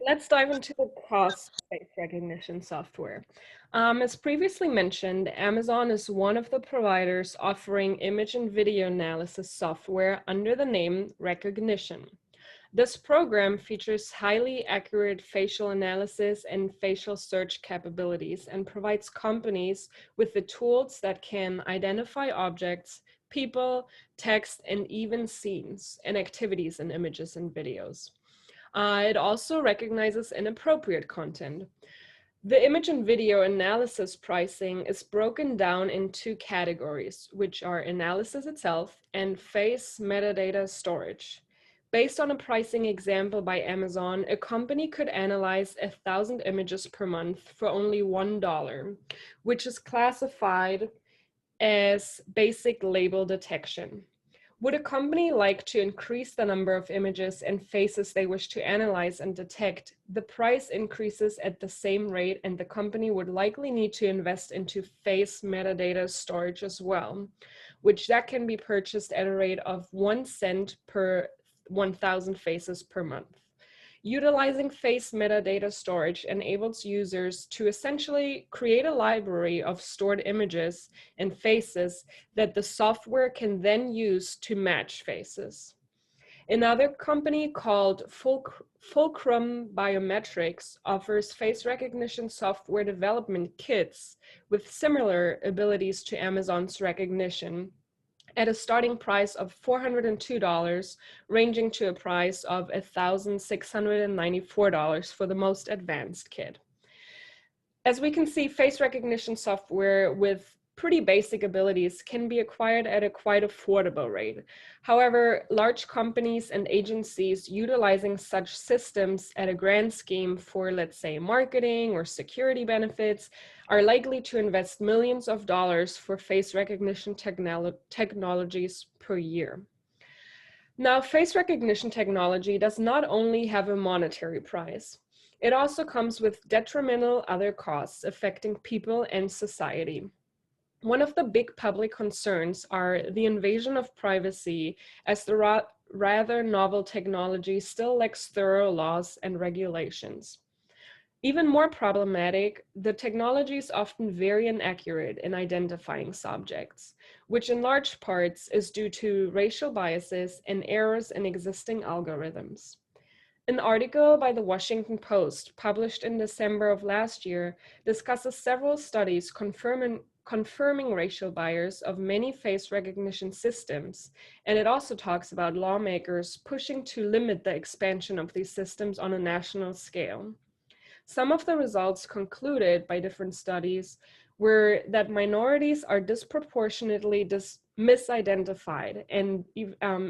Let's dive into the cost of face recognition software. As previously mentioned, Amazon is one of the providers offering image and video analysis software under the name Rekognition. This program features highly accurate facial analysis and facial search capabilities and provides companies with the tools that can identify objects, people, text, and even scenes and activities in images and videos. It also recognizes inappropriate content. The image and video analysis pricing is broken down in two categories, which are analysis itself and face metadata storage. Based on a pricing example by Amazon, a company could analyze 1,000 images per month for only $1, which is classified as basic label detection. Would a company like to increase the number of images and faces they wish to analyze and detect, the price increases at the same rate and the company would likely need to invest into face metadata storage as well, which that can be purchased at a rate of 1 cent per 1,000 faces per month. Utilizing face metadata storage enables users to essentially create a library of stored images and faces that the software can then use to match faces. Another company called Fulcrum Biometrics offers face recognition software development kits with similar abilities to Amazon's Rekognition, at a starting price of $402, ranging to a price of $1,694 for the most advanced kit. As we can see, face recognition software with pretty basic abilities can be acquired at a quite affordable rate. However, large companies and agencies utilizing such systems at a grand scheme for, let's say, marketing or security benefits are likely to invest millions of dollars for face recognition technologies per year. Now, face recognition technology does not only have a monetary price, it also comes with detrimental other costs affecting people and society. One of the big public concerns are the invasion of privacy, as the rather novel technology still lacks thorough laws and regulations. Even more problematic, the technology is often very inaccurate in identifying subjects, which in large parts is due to racial biases and errors in existing algorithms. An article by the Washington Post, published in December of last year, discusses several studies confirming racial bias of many face recognition systems, and it also talks about lawmakers pushing to limit the expansion of these systems on a national scale. Some of the results concluded by different studies were that minorities are disproportionately misidentified, and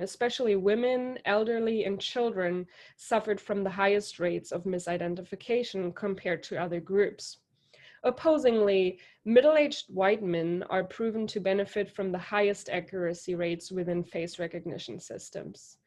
especially women, elderly, and children suffered from the highest rates of misidentification compared to other groups. Opposingly, middle-aged white men are proven to benefit from the highest accuracy rates within face recognition systems.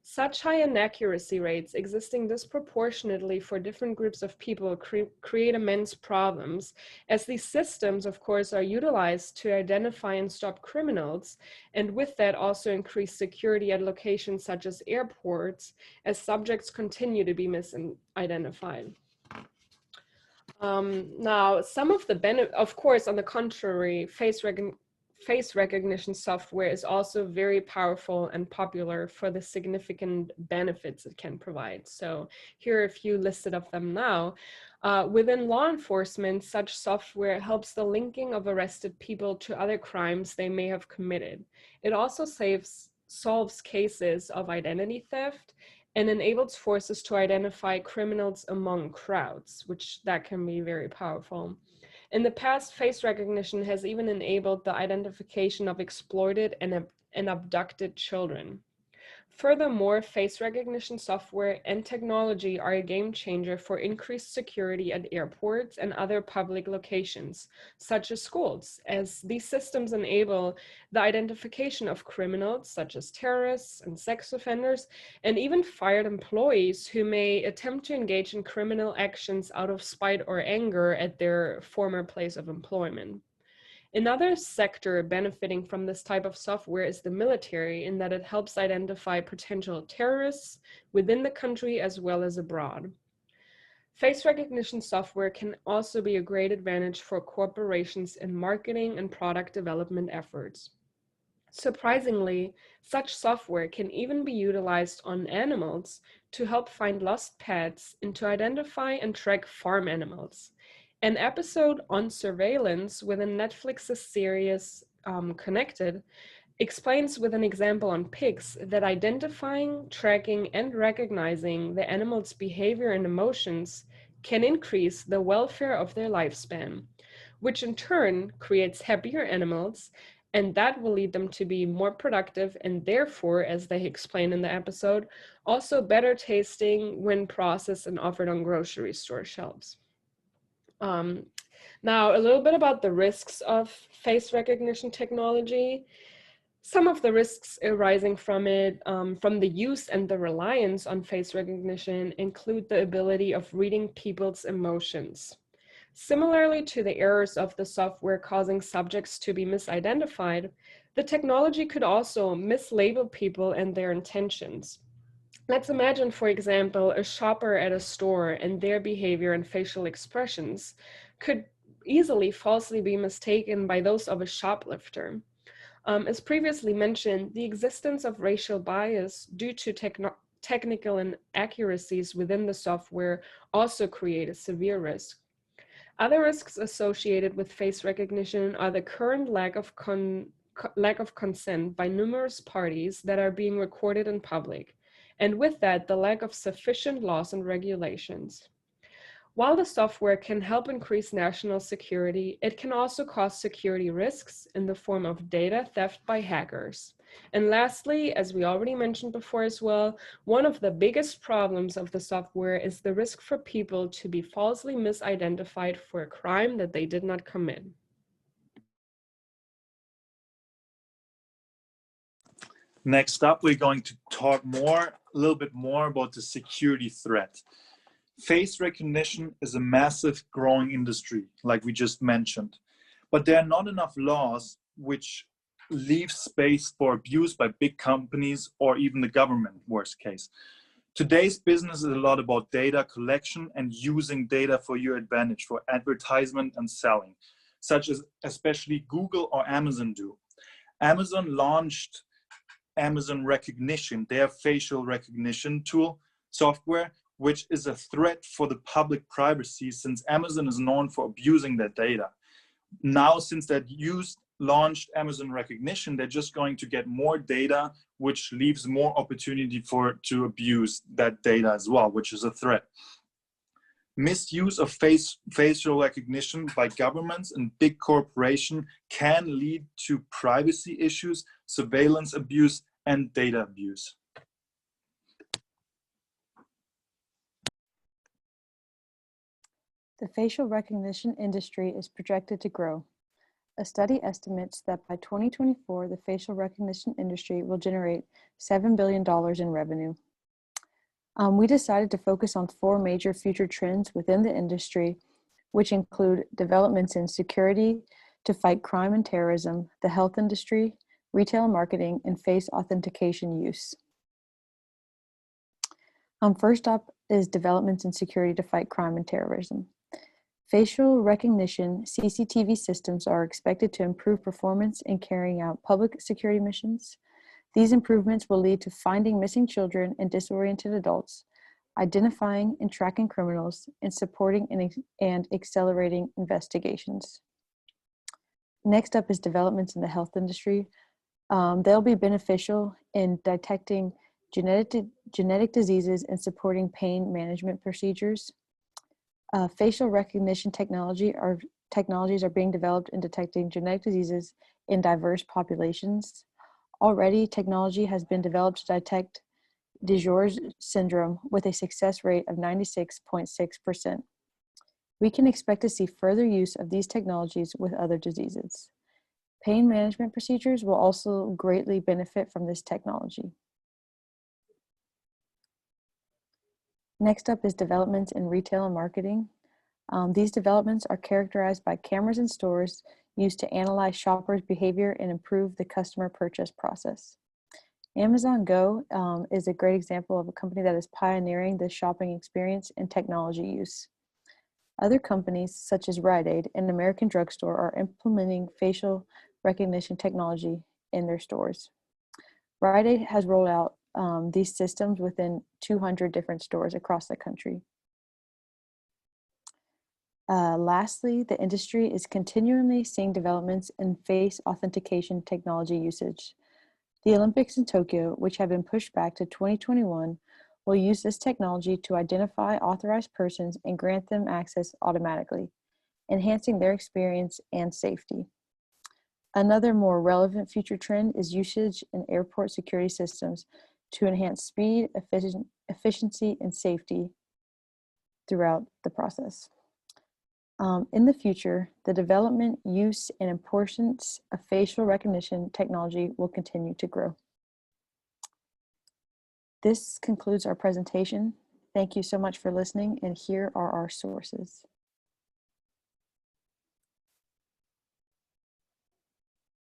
Such high inaccuracy rates existing disproportionately for different groups of people create immense problems, as these systems, of course, are utilized to identify and stop criminals, and with that also increase security at locations such as airports, as subjects continue to be misidentified. Now, some of the of course, on the contrary, face recognition software is also very powerful and popular for the significant benefits it can provide. So here are a few listed of them now. Within law enforcement, such software helps the linking of arrested people to other crimes they may have committed. It also solves cases of identity theft and enables forces to identify criminals among crowds, which that can be very powerful. In the past, face recognition has even enabled the identification of exploited and abducted children. Furthermore, face recognition software and technology are a game changer for increased security at airports and other public locations, such as schools, as these systems enable the identification of criminals, such as terrorists and sex offenders, and even fired employees who may attempt to engage in criminal actions out of spite or anger at their former place of employment. Another sector benefiting from this type of software is the military, in that it helps identify potential terrorists within the country as well as abroad. Face recognition software can also be a great advantage for corporations in marketing and product development efforts. Surprisingly, such software can even be utilized on animals to help find lost pets and to identify and track farm animals. An episode on surveillance within Netflix's series Connected explains with an example on pigs that identifying, tracking, and recognizing the animal's behavior and emotions can increase the welfare of their lifespan, which in turn creates happier animals, and that will lead them to be more productive and therefore, as they explain in the episode, also better tasting when processed and offered on grocery store shelves. Um, Now, a little bit about the risks of face recognition technology. Some of the risks arising from it, from the use and the reliance on face recognition, include the ability of reading people's emotions. Similarly to the errors of the software causing subjects to be misidentified, the technology could also mislabel people and their intentions. Let's imagine, for example, a shopper at a store and their behavior and facial expressions could easily falsely be mistaken by those of a shoplifter. As previously mentioned, the existence of racial bias due to technical inaccuracies within the software also create a severe risk. Other risks associated with face recognition are the current lack of consent by numerous parties that are being recorded in public, and with that, the lack of sufficient laws and regulations. While the software can help increase national security, it can also cause security risks in the form of data theft by hackers. And lastly, as we already mentioned before as well, one of the biggest problems of the software is the risk for people to be falsely misidentified for a crime that they did not commit. Next up, we're going to talk a little bit more about the security threat. Face recognition is a massive growing industry, like we just mentioned, but there are not enough laws which leave space for abuse by big companies or even the government, worst case. Today's business is a lot about data collection and using data for your advantage for advertisement and selling, such as especially Google or Amazon do. Amazon launched Amazon Recognition, their facial recognition tool software, which is a threat for the public privacy since Amazon is known for abusing their data. Now, since that launched Amazon Recognition, they're just going to get more data, which leaves more opportunity to abuse that data as well, which is a threat. Misuse of facial recognition by governments and big corporations can lead to privacy issues, surveillance abuse, and data abuse. The facial recognition industry is projected to grow. A study estimates that by 2024, the facial recognition industry will generate $7 billion in revenue. We decided to focus on 4 major future trends within the industry, which include developments in security to fight crime and terrorism, the health industry, retail marketing, and face authentication use. First up is developments in security to fight crime and terrorism. Facial recognition CCTV systems are expected to improve performance in carrying out public security missions. These improvements will lead to finding missing children and disoriented adults, identifying and tracking criminals, and supporting and accelerating investigations. Next up is developments in the health industry. They'll be beneficial in detecting genetic diseases and supporting pain management procedures. Facial recognition technologies are being developed in detecting genetic diseases in diverse populations. Already, technology has been developed to detect DiGeorge syndrome with a success rate of 96.6%. We can expect to see further use of these technologies with other diseases. Pain management procedures will also greatly benefit from this technology. Next up is developments in retail and marketing. These developments are characterized by cameras in stores used to analyze shoppers' behavior and improve the customer purchase process. Amazon Go is a great example of a company that is pioneering the shopping experience and technology use. Other companies, such as Rite Aid and American Drugstore, are implementing facial recognition technology in their stores. Rite Aid has rolled out these systems within 200 different stores across the country. Lastly, the industry is continually seeing developments in face authentication technology usage. The Olympics in Tokyo, which have been pushed back to 2021, will use this technology to identify authorized persons and grant them access automatically, enhancing their experience and safety. Another more relevant future trend is usage in airport security systems to enhance speed, efficiency, and safety throughout the process. In the future, the development, use, and importance of facial recognition technology will continue to grow. This concludes our presentation. Thank you so much for listening, and here are our sources.